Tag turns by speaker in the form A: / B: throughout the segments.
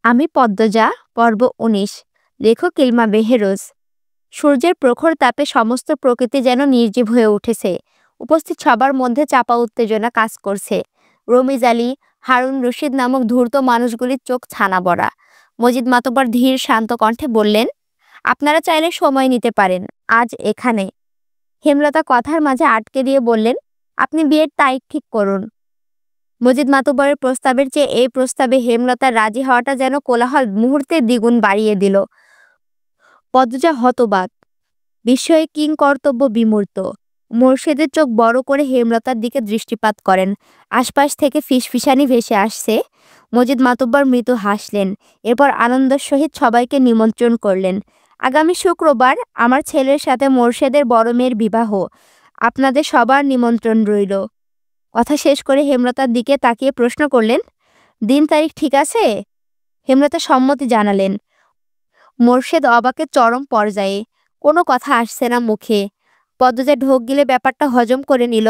A: আমি পদ্মজা, পর্ব ১৯। লেখক ইলমা বেহেরোজ। সূর্যের প্রখর তাপে সমস্ত প্রকৃতি যেন নির্জীব হয়ে উঠেছে। উপস্থিত সবার মধ্যে চাপা উত্তেজনা কাজ করছে। রমিজ আলী, হারুন রশিদ নামক ধূর্ত মানুষগুলির চোখ ছানা বড়া। মজিদ মাতব্বর ধীর শান্ত কণ্ঠে বললেন, আপনারা চাইলে সময় নিতে পারেন, আজ এখানে। হেমলতা কথার মাঝে আটকে দিয়ে বললেন, আপনি বিয়ের তারিখ ঠিক করুন। মজিদ মাতব্বরের প্রস্তাবের চেয়ে এই প্রস্তাবে হেমলতার রাজি হওয়াটা যেন কোলাহল মুহূর্তে দ্বিগুণ বাড়িয়ে দিল। পদ্মজা হতবাক, বিস্ময়ে কিংকর্তব্য বিমূর্ত। মোর্শেদের চোখ বড় করে হেমলতার দিকে দৃষ্টিপাত করেন। আশপাশ থেকে ফিসফিসানি ভেসে আসছে। মজিদ মাতব্বর মৃদু হাসলেন। এরপর আনন্দের সহিত সবাইকে নিমন্ত্রণ করলেন। আগামী শুক্রবার আমার ছেলের সাথে মোর্শেদের বড় মেয়ের বিবাহ। আপনাদের সবার নিমন্ত্রণ রইল। কথা শেষ করে হেমলতার দিকে তাকিয়ে প্রশ্ন করলেন, দিন তারিখ ঠিক আছে? হেমলতা সম্মতি জানালেন। মোর্শেদ অবাকের চরম পর্যায়ে। কোনো কথা আসছে না মুখে। পদ্মজা ঢোক গিলে ব্যাপারটা হজম করে নিল।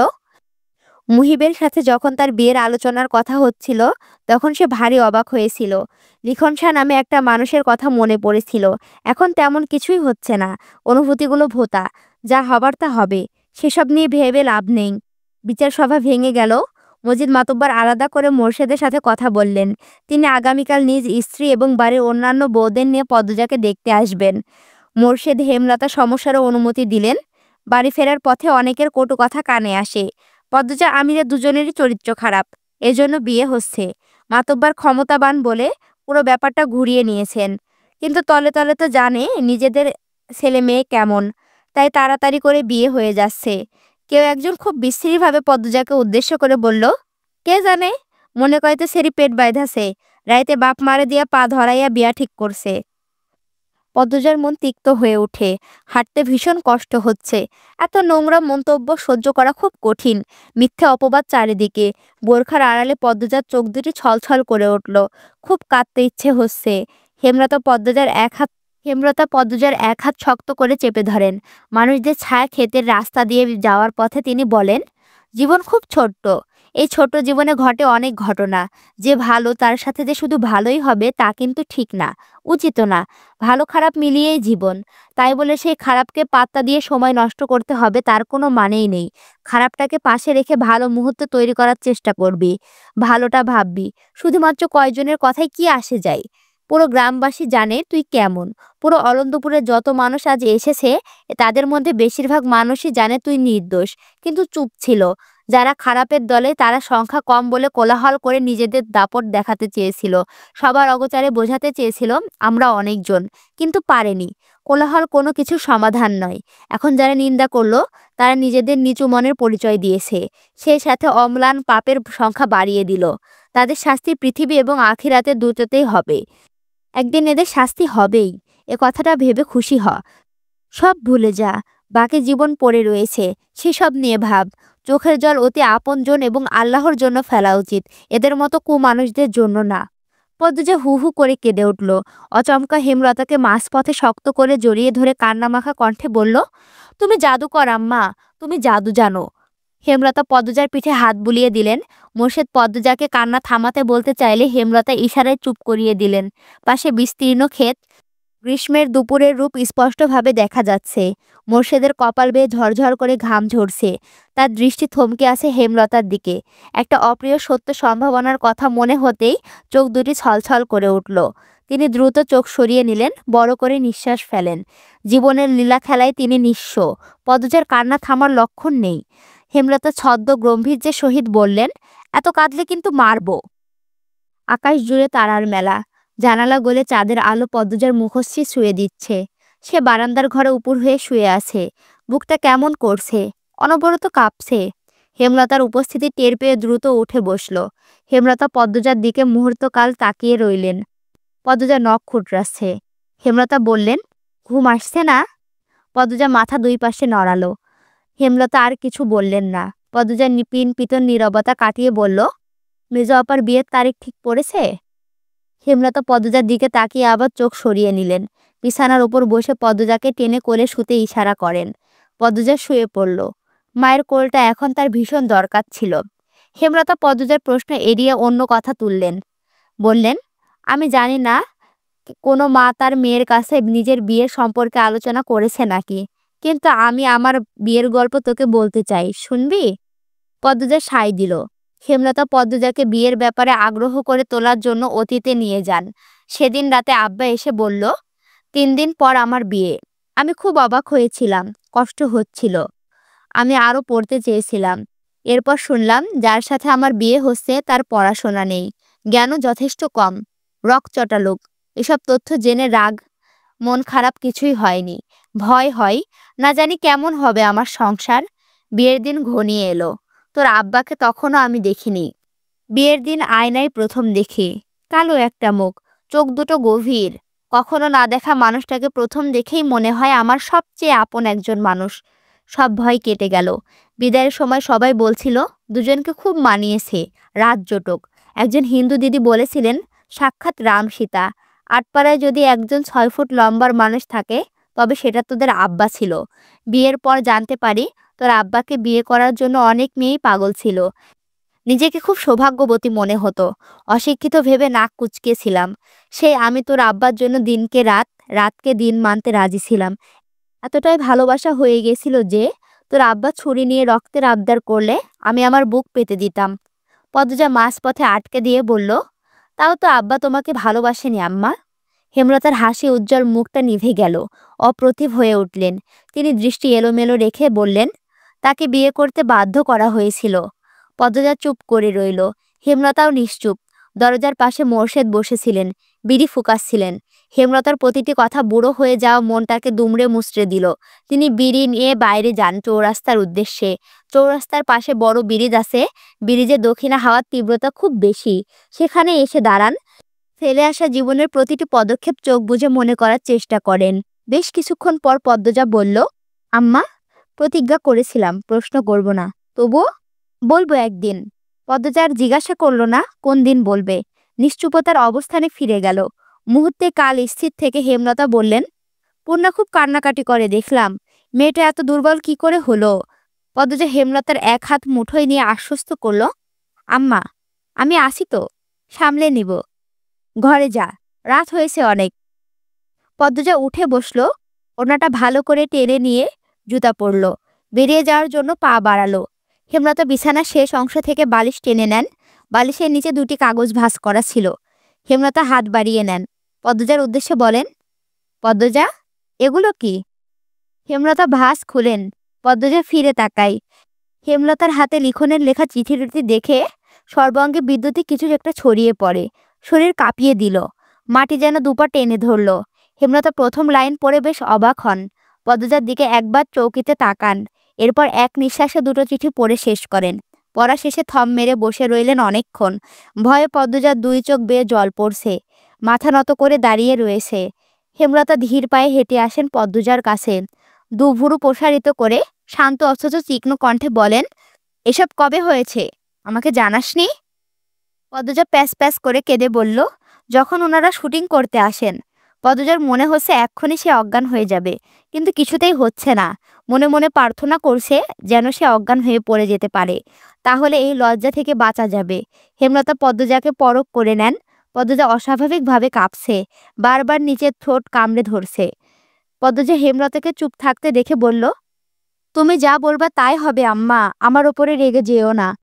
A: মুহিবের সাথে যখন তার বিয়ের আলোচনার কথা হচ্ছিল তখন সে ভারী অবাক হয়েছিল। লিখন শাহ নামে একটা মানুষের কথা মনে পড়েছিল। এখন তেমন কিছুই হচ্ছে না। অনুভূতিগুলো ভোঁতা। যা হবার তা হবে। সেসব নিয়ে ভেবে লাভ নেই। বিচার সভা ভেঙে গেল। মজিদ মাতব্বর আলাদা করে মোর্শেদের সাথে কথা বললেন। তিনি আগামীকাল নিজ স্ত্রী এবং বাড়ির অন্যান্য বউদের নিয়ে পদ্মজাকে দেখতে আসবেন। মোর্শেদ হেমলতা সমস্যারও অনুমতি দিলেন। বাড়ি ফেরার পথে অনেকের কটু কথা কানে আসে। পদ্মজা আমিরের দুজনেরই চরিত্র খারাপ, এজন্য বিয়ে হচ্ছে। মাতব্বর ক্ষমতাবান বলে পুরো ব্যাপারটা ঘুরিয়ে নিয়েছেন। কিন্তু তলে তলে তো জানে নিজেদের ছেলে মেয়ে কেমন, তাই তাড়াতাড়ি করে বিয়ে হয়ে যাচ্ছে। কেউ একজন খুব বিশ্রীভাবে পদ্মজাকে উদ্দেশ্য করে বলল, কে জানে, মনে কয়তো সেরি পেট বাইধাছে, রাইতে বাপ মারে দিয়া পা ধরাইয়া বিয়া ঠিক করছে। পদ্মজার মন তিক্ত হয়ে ওঠে। হাঁটতে ভীষণ কষ্ট হচ্ছে। এত নোংরা মন্তব্য সহ্য করা খুব কঠিন। মিথ্যে অপবাদ চারিদিকে। বোরখার আড়ালে পদ্মজার চোখ দুটি ছলছল করে উঠল। খুব কাঁদতে ইচ্ছে হচ্ছে। হেমলতা পদ্মজার এক হাত শক্ত করে চেপে ধরেন। মানুষদের ছায়া ক্ষেতের রাস্তা দিয়ে যাওয়ার পথে তিনি বলেন, জীবন খুব ছোট্ট। এই ছোট্ট জীবনে ঘটে অনেক ঘটনা। যে ভালো তার সাথে যে শুধু ভালোই হবে তা কিন্তু ঠিক না, উচিত না। ভালো খারাপ মিলিয়েই জীবন। তাই বলে সেই খারাপকে পাত্তা দিয়ে সময় নষ্ট করতে হবে তার কোনো মানেই নেই। খারাপটাকে পাশে রেখে ভালো মুহূর্ত তৈরি করার চেষ্টা করবি। ভালোটা ভাববি। শুধুমাত্র কয়জনের কথায় কি আসে যায়? পুরো গ্রামবাসী জানে তুই কেমন। পুরো অনন্তপুরে যত মানুষ আজ এসেছে তাদের মধ্যে বেশিরভাগ মানুষই জানে তুই নির্দোষ, কিন্তু চুপ ছিল। যারা খারাপের দলে তারা সংখ্যা কম বলে কোলাহল করে নিজেদের দাপট দেখাতে চেয়েছিল। সবার অগোচরে বোঝাতে চেয়েছিল আমরা অনেকজন, কিন্তু পারেনি। কোলাহল কোনো কিছুর সমাধান নয়। এখন যারা নিন্দা করলো তারা নিজেদের নিচু মনের পরিচয় দিয়েছে। সেই সাথে অম্লান পাপের সংখ্যা বাড়িয়ে দিল। তাদের শাস্তি পৃথিবী এবং আখিরাতে দুটোতেই হবে। একদিন এদের শাস্তি হবেই। এ কথাটা ভেবে খুশি হ। সব ভুলে যা। বাকি জীবন পড়ে রয়েছে, সেসব নিয়ে ভাব। চোখের জল অতি আপনজন এবং আল্লাহর জন্য ফেলা উচিত, এদের মতো কুমানুষদের জন্য না। পদ্মজা হু হু করে কেঁদে উঠল। অচমকা হেমলতাকে মাঝপথে শক্ত করে জড়িয়ে ধরে কান্নামাখা কণ্ঠে বলল, তুমি জাদুকর আম্মা, তুমি জাদু জানো। হেমলতা পদ্মজার পিঠে হাত বুলিয়ে দিলেন। মোর্শেদ পদ্মজাকে কান্না থামাতে বলতে চাইলে হেমলতা ইশারায় চুপ করিয়ে দিলেন। পাশে বিস্তীর্ণ ক্ষেত, গ্রীষ্মের দুপুরের রূপ স্পষ্টভাবে দেখা যাচ্ছে। মোর্শেদের কপাল বেয়ে ঝরঝর করে ঘাম ঝরছে। তার দৃষ্টি থমকে আছে হেমলতার দিকে। একটা অপ্রিয় সত্য সম্ভাবনার কথা মনে হতেই চোখ দুটি ছলছল করে উঠল। তিনি দ্রুত চোখ সরিয়ে নিলেন, বড় করে নিঃশ্বাস ফেলেন। জীবনের লীলা খেলায় তিনি নিঃস্ব। পদ্মজার কান্না থামার লক্ষণ নেই। হেমলতা ছদ্ম গম্ভীর্যের সহিত বললেন, এত কাঁদলে কিন্তু মারব। আকাশ জুড়ে তারার মেলা। জানালা গলে চাঁদের আলো পদ্মজার মুখশ্রী ছুঁয়ে দিচ্ছে। সে বারান্দার ঘরে উপুর হয়ে শুয়ে আছে। বুকটা কেমন করছে, অনবরত কাঁপছে। হেমলতার উপস্থিতি টের পেয়ে দ্রুত উঠে বসল। হেমলতা পদ্মজার দিকে মুহূর্তকাল তাকিয়ে রইলেন। পদ্মজা নখ খুঁটরাচ্ছে। হেমলতা বললেন, ঘুম আসছে না? পদ্মজা মাথা দুই পাশে নড়ালো। হেমলতা আর কিছু বললেন না। পদ্মজা পিতন নীরবতা কাটিয়ে বলল, মেজো আপার বিয়ের তারিখ ঠিক পড়েছে? হেমলতা পদ্মজার দিকে তাকিয়ে আবার চোখ সরিয়ে নিলেন। বিছানার উপর বসে পদ্মজাকে টেনে কোলে শুতে ইশারা করেন। পদ্মজা শুয়ে পড়ল। মায়ের কোলটা এখন তার ভীষণ দরকার ছিল। হেমলতা পদ্মজার প্রশ্ন এড়িয়ে অন্য কথা তুললেন। বললেন, আমি জানি না কোনো মা তার মেয়ের কাছে নিজের বিয়ের সম্পর্কে আলোচনা করেছে নাকি, কিন্তু আমি আমার বিয়ের গল্প তোকে বলতে চাই, শুনবি? পদ্মজা সায় দিল। হেমলতা পদ্মজাকে বিয়ের ব্যাপারে আগ্রহ করে তোলার জন্য অতীতে নিয়ে যান। সেদিন রাতে আব্বা এসে বলল, ৩ দিন পর আমার বিয়ে। আমি খুব অবাক হয়েছিলাম, কষ্ট হচ্ছিল। আমি আরও পড়তে চেয়েছিলাম। এরপর শুনলাম যার সাথে আমার বিয়ে হচ্ছে তার পড়াশোনা নেই, জ্ঞানও যথেষ্ট কম, রগচটা লোক। এসব তথ্য জেনে রাগ, মন খারাপ কিছুই হয়নি। ভয় হয়, না জানি কেমন হবে আমার সংসার। বিয়ের দিন ঘনিয়ে এলো। তোর আব্বাকে তখনও আমি দেখিনি। বিয়ের দিন আয়নায় প্রথম দেখি। কালো একটা মুখ, চোখ দুটো গভীর। কখনো না দেখা মানুষটাকে প্রথম দেখেই মনে হয় আমার সবচেয়ে আপন একজন মানুষ। সব ভয় কেটে গেল। বিদায়ের সময় সবাই বলছিল দুজনকে খুব মানিয়েছে, রাত জোটক। একজন হিন্দু দিদি বলেছিলেন সাক্ষাৎ রাম সীতা। আটপাড়ায় যদি একজন ৬ ফুট লম্বার মানুষ থাকে তবে সেটা তোদের আব্বা ছিল। বিয়ের পর জানতে পারি তোর আব্বাকে বিয়ে করার জন্য অনেক মেয়েই পাগল ছিল। নিজেকে খুব সৌভাগ্যবতী মনে হতো। অশিক্ষিত ভেবে নাক কুঁচকেছিলাম। সেই আমি তোর আব্বার জন্য দিনকে রাত, রাতকে দিন মানতে রাজি ছিলাম। এতটাই ভালোবাসা হয়ে গেছিল যে তোর আব্বা ছুরি নিয়ে রক্তের আবদার করলে আমি আমার বুক পেতে দিতাম। পদ্মজা মাঝপথে আটকে দিয়ে বলল, তাও তো আব্বা তোমাকে ভালোবাসেনি আম্মা। হেমলতার হাসি উজ্জ্বল মুখটা নিভে গেল। অপ্রতিভ হয়ে উঠলেন। তিনি দৃষ্টি এলোমেলো রেখে বললেন, তাকে বিয়ে করতে বাধ্য করা হয়েছিল। পদ্মজা চুপ করে রইল। হেমলতাও নিশ্চুপ। দরজার পাশে মোর্শেদ বসেছিলেন, বিড়ি ফুকাচ্ছিলেন। হেমলতার প্রতিটি কথা বুড়ো হয়ে যাওয়া মনটাকে দুমড়ে মুচড়ে দিল। তিনি বিড়ি নিয়ে বাইরে যান চৌরাস্তার উদ্দেশ্যে। চৌরাস্তার পাশে বড় ব্রিজ আছে। ব্রিজের দক্ষিণা হাওয়ার তীব্রতা খুব বেশি। সেখানে এসে দাঁড়ান। ফেলে আসা জীবনের প্রতিটি পদক্ষেপ চোখ বুজে মনে করার চেষ্টা করেন। বেশ কিছুক্ষণ পর পদ্মজা বলল, আম্মা, প্রতিজ্ঞা করেছিলাম প্রশ্ন করব না, তবুও বলবো একদিন। পদ্মজা আর জিজ্ঞাসা করল না কোন দিন বলবে। নিশ্চুপতার অবস্থানে ফিরে গেল। মুহূর্তে কাল স্থির থেকে হেমলতা বললেন, পূর্ণা খুব কান্নাকাটি করে দেখলাম। মেয়েটা এত দুর্বল কি করে হলো? পদ্মজা হেমলতার এক হাত মুঠোয় নিয়ে আশ্বস্ত করল, আম্মা, আমি আসি তো, সামলে নিব। ঘরে যা, রাত হয়েছে অনেক। পদ্মজা উঠে বসল। ওনাটা ভালো করে টেনে নিয়ে জুতা পরল। বেরিয়ে যাওয়ার জন্য পা বাড়ালো। হেমলতা বিছানার শেষ অংশ থেকে বালিশ টেনে নেন। বালিশের নিচে 2টি কাগজ ভাঁজ করা ছিল। হেমলতা হাত বাড়িয়ে নেন। পদ্মজার উদ্দেশ্যে বলেন, পদ্মজা, এগুলো কি? হেমলতা ভাঁজ খুলেন। পদ্মজা ফিরে তাকায়। হেমলতার হাতে লিখনের লেখা চিঠিটি দেখে সর্বাঙ্গে বিদ্যুৎই কিছু একটা ছড়িয়ে পড়ে। শরীর কাঁপিয়ে দিল। মাটি যেন দুপা টেনে ধরল। হেমলতা প্রথম লাইন পড়ে বেশ অবাক হন। পদ্মজার দিকে একবার চৌকিতে তাকান। এরপর এক নিঃশ্বাসে 2টো চিঠি পড়ে শেষ করেন। পড়া শেষে থম মেরে বসে রইলেন অনেকক্ষণ। ভয়ে পদ্মজার 2 চোখ বেয়ে জল পড়ছে। মাথা নত করে দাঁড়িয়ে রয়েছে। হেমলতা ধীর পায়ে হেঁটে আসেন পদ্মজার কাছে। দুভুরু প্রসারিত করে শান্ত অথচ তীক্ষ্ণ কণ্ঠে বলেন, এসব কবে হয়েছে? আমাকে জানাসনি? পদ্মজা প্যাচ প্যাচ করে কেঁদে বলল, যখন ওনারা শুটিং করতে আসেন। পদ্মজার মনে হচ্ছে এক্ষুনি সে অজ্ঞান হয়ে যাবে, কিন্তু কিছুতেই হচ্ছে না। মনে মনে প্রার্থনা করছে যেন সে অজ্ঞান হয়ে পড়ে যেতে পারে। তাহলে এই লজ্জা থেকে বাঁচা যাবে। হেমলতা পদ্মজাকে পরখ করে নেন। পদ্মজা অস্বাভাবিকভাবে কাঁপছে। বারবার নিচের ঠোঁট কামড়ে ধরছে। পদ্মজা হেমলতাকে চুপ থাকতে দেখে বলল, তুমি যা বলবা তাই হবে আম্মা, আমার ওপরে রেগে যেও না।